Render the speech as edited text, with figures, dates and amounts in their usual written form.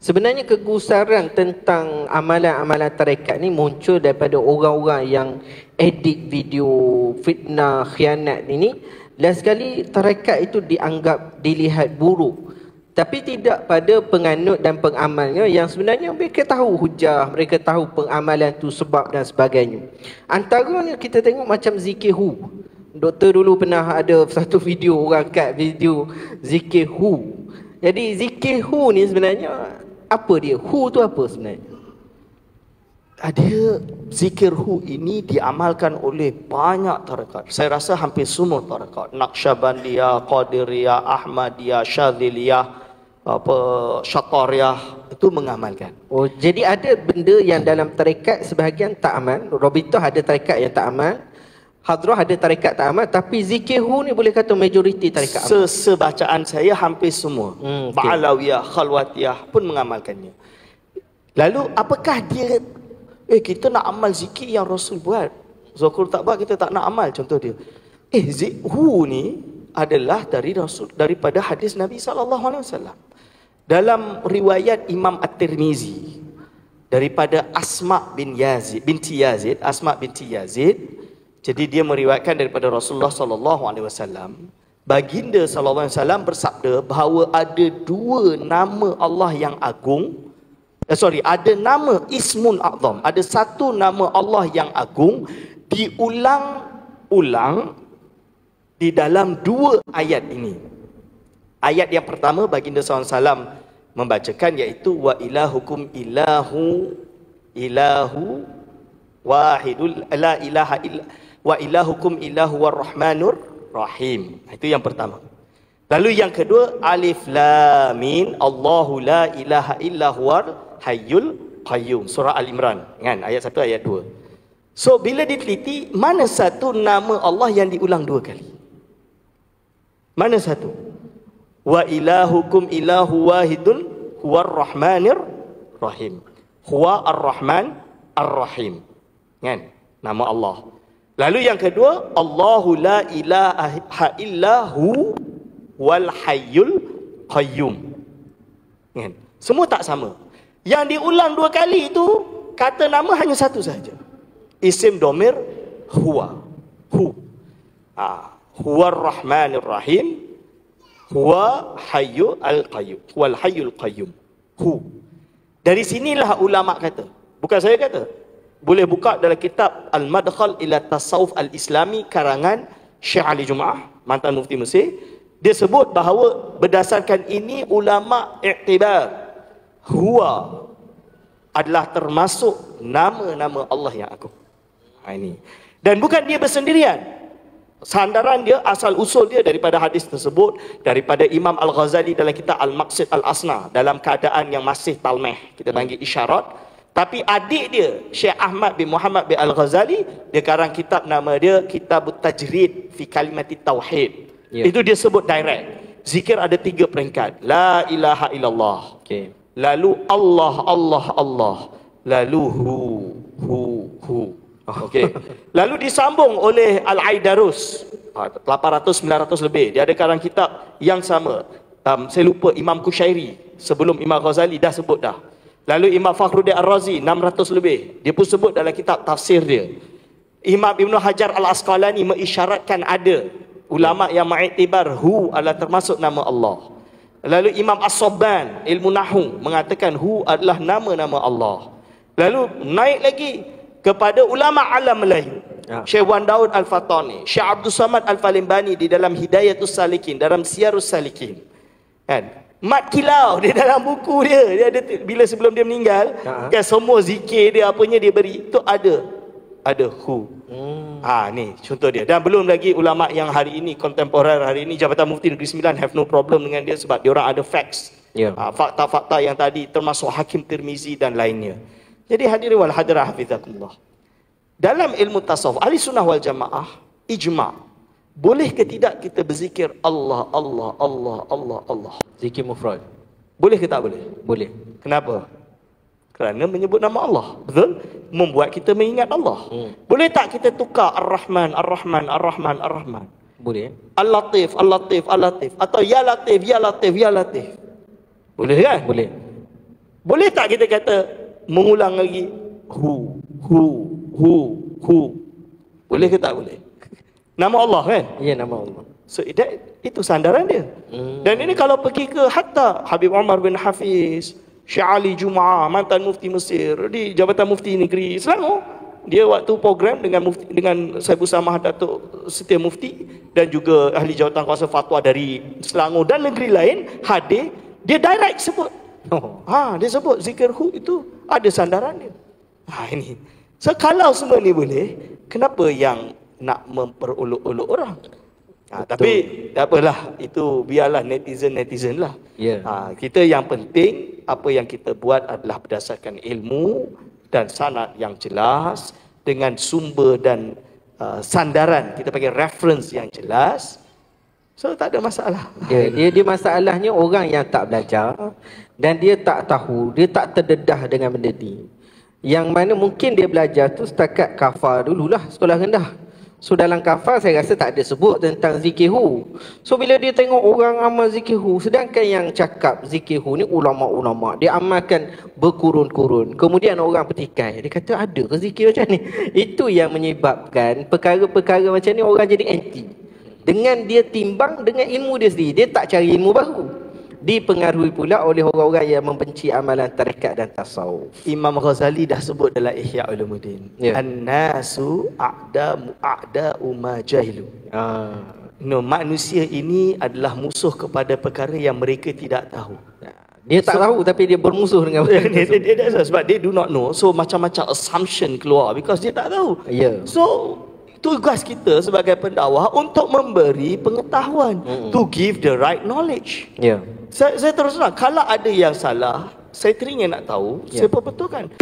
Sebenarnya kegusaran tentang amalan-amalan tarekat ni muncul daripada orang-orang yang edit video fitnah, khianat ini. Last sekali tarekat itu dianggap dilihat buruk. Tapi tidak pada penganut dan pengamalnya yang sebenarnya mereka tahu hujah, mereka tahu pengamalan itu sebab dan sebagainya. Antaranya kita tengok macam zikir hu. Doktor dulu pernah ada satu video orang kat video zikir hu. Jadi zikir hu ni sebenarnya apa dia? Hu tu apa sebenarnya? Ada zikir hu ini diamalkan oleh banyak tarekat. Saya rasa hampir semua tarekat. Naqsyabandiyah, Qadiriyah, Ahmadiyah, Syadziliyah, Syatariyah itu mengamalkan. Oh, jadi ada benda yang dalam tarekat sebahagian tak amal. Robitoh ada tarekat yang tak amal. Hadrah ada tarekat tak amal. Tapi zikir hu ni boleh kata majoriti tarekat amal. Sebacaan saya hampir semua. Okay. Ba'alawiyah, Khalwatiyah pun mengamalkannya. Lalu apakah dia kita nak amal zikir yang Rasul buat. Rasul tak buat, kita tak nak amal. Contoh dia. Hu ni adalah dari Rasul, daripada hadis Nabi SAW. Dalam riwayat Imam At-Tirmizi daripada binti Yazid. Jadi dia meriwayatkan daripada Rasulullah SAW. Baginda SAW bersabda bahawa ada dua nama Allah yang agung. Ada nama Ismun A'zam. Ada satu nama Allah yang agung diulang-ulang di dalam dua ayat ini. Ayat yang pertama baginda SAW membacakan iaitu wa ilahukum ilahu wahidul la ilaha illa wa ilahukum ilahu warrahmanur rahim. Itu yang pertama. Lalu yang kedua alif lam mim Allahu la ilaha illa huwal hayyul qayyum. Surah Al-Imran kan, ayat 1 ayat 2. So bila diteliti mana satu nama Allah yang diulang dua kali? Mana satu? Wa ilahukum ilahu wahidun huwar rahmanir rahim. Huwa ar-rahman ar-rahim. Kan? Nama Allah. Lalu yang kedua, Allahu la ilaha illahu wal hayyul qayyum. Kan? Semua tak sama. Yang diulang dua kali itu kata nama hanya satu saja. Isim domir huwa. Hu. Huwar rahmanir rahim. Huwa hayyul qayyum. Wal hayyul qayyum. Hu. Dari sinilah ulama kata. Bukan saya kata. Boleh buka dalam kitab Al-Madkhal ila Tasawuf Al-Islami karangan Syekh Ali Jumaah, mantan mufti Mesir. Dia sebut bahawa berdasarkan ini ulama iktibar huwa adalah termasuk nama-nama Allah yang agung. Ini. Dan bukan dia bersendirian. Sandaran dia, asal usul dia daripada hadis tersebut, daripada Imam Al-Ghazali dalam kitab Al-Maqsid Al-Asna, dalam keadaan yang masih talmeh, kita panggil isyarat. Tapi adik dia, Syekh Ahmad bin Muhammad bin Al-Ghazali, dia karang kitab, nama dia Kitabut Tajrid fi Kalimati Tauhid. Itu dia sebut direct. Zikir ada 3 peringkat. La ilaha illallah. Lalu Allah. Lalu hu. Lalu disambung oleh Al-Aidarus. 800-900 lebih. Dia ada karang kitab yang sama. Saya lupa, Imam Kushairi sebelum Imam Ghazali dah sebut dah. Lalu Imam Fakhruddin Ar-Razi 600 lebih. Dia pun sebut dalam kitab tafsir dia. Imam Ibn Hajar Al-Asqalani mengisyaratkan ada ulama yang mengiktibar hu adalah termasuk nama Allah. Lalu Imam As-Sabban ilmu Nahu mengatakan hu adalah nama-nama Allah. Lalu naik lagi kepada ulama alam Melayu. Syekh Wan Daud Al-Fatani, Syekh Abdul Samad Al-Falimbani di dalam Hidayatus Salikin, dalam Siyarus Salikin. Kan? Mat Kilau dia dalam buku dia ada bila sebelum dia meninggal, kan semua zikir dia apanya dia beri itu ada hu. Ni contoh dia. Dan belum lagi ulama yang hari ini kontemporer hari ini Jabatan Mufti Negeri Sembilan have no problem dengan dia sebab dia orang ada facts. Fakta-fakta yang tadi termasuk Hakim Tirmizi dan lainnya. Jadi hadirin wal hadirah hafizakumullah. Dalam ilmu tasawuf Ahli Sunnah wal Jamaah ijma'. Boleh ke tidak kita berzikir Allah. Zikir mufrad. Boleh ke tak boleh? Boleh. Kenapa? Kerana menyebut nama Allah. Betul? Membuat kita mengingat Allah. Boleh tak kita tukar Ar-Rahman. Boleh. Al-Latif. Atau Ya Latif. Boleh kan? Boleh. Boleh tak kita kata mengulang lagi hu. Boleh ke tak boleh? Nama Allah kan? Ya, nama Allah. So itu sandaran dia. Dan ini kalau pergi ke hatta Habib Umar bin Hafiz, Syekh Ali Jumaah, mantan mufti Mesir di Jabatan Mufti Negeri Selangor, dia waktu program dengan Saibul Samah Datuk Setia Mufti dan juga ahli jawatan kuasa fatwa dari Selangor dan negeri lain hadir, dia direct sebut. Dia sebut zikir hu itu ada sandaran dia. Ini. So kalau semua ni boleh, kenapa yang nak memperolok-olok orang? Tapi tak apalah, itu biarlah netizen lah. Kita yang penting apa yang kita buat adalah berdasarkan ilmu dan sanad yang jelas dengan sumber dan sandaran, kita panggil reference yang jelas. So tak ada masalah. Dia masalahnya orang yang tak belajar dan dia tak tahu, dia tak terdedah dengan benda ni. Yang mana mungkin dia belajar tu setakat kafar dululah, sekolah rendah. So dalam kafar saya rasa tak ada sebut tentang zikir hu. So bila dia tengok orang amal zikir hu, sedangkan yang cakap zikir hu ni ulama-ulama, dia amalkan berkurun-kurun. Kemudian orang petikai, dia kata ada ke zikir macam ni? Itu yang menyebabkan perkara-perkara macam ni orang jadi anti. Dengan dia timbang dengan ilmu dia sendiri, dia tak cari ilmu baru. Dipengaruhi pula oleh orang-orang yang membenci amalan tarekat dan tasawuf. Imam Ghazali dah sebut dalam Ihya Ulumuddin, an-nasu a'da'u ma jahilu. Manusia ini adalah musuh kepada perkara yang mereka tidak tahu. Dia tak tahu tapi dia bermusuh dengan dia sebab dia do not know. So macam-macam assumption keluar because dia tak tahu. So tugas kita sebagai pendakwah untuk memberi pengetahuan, to give the right knowledge. Saya terus terang, kalau ada yang salah, saya teringin nak tahu, saya perbetulkan.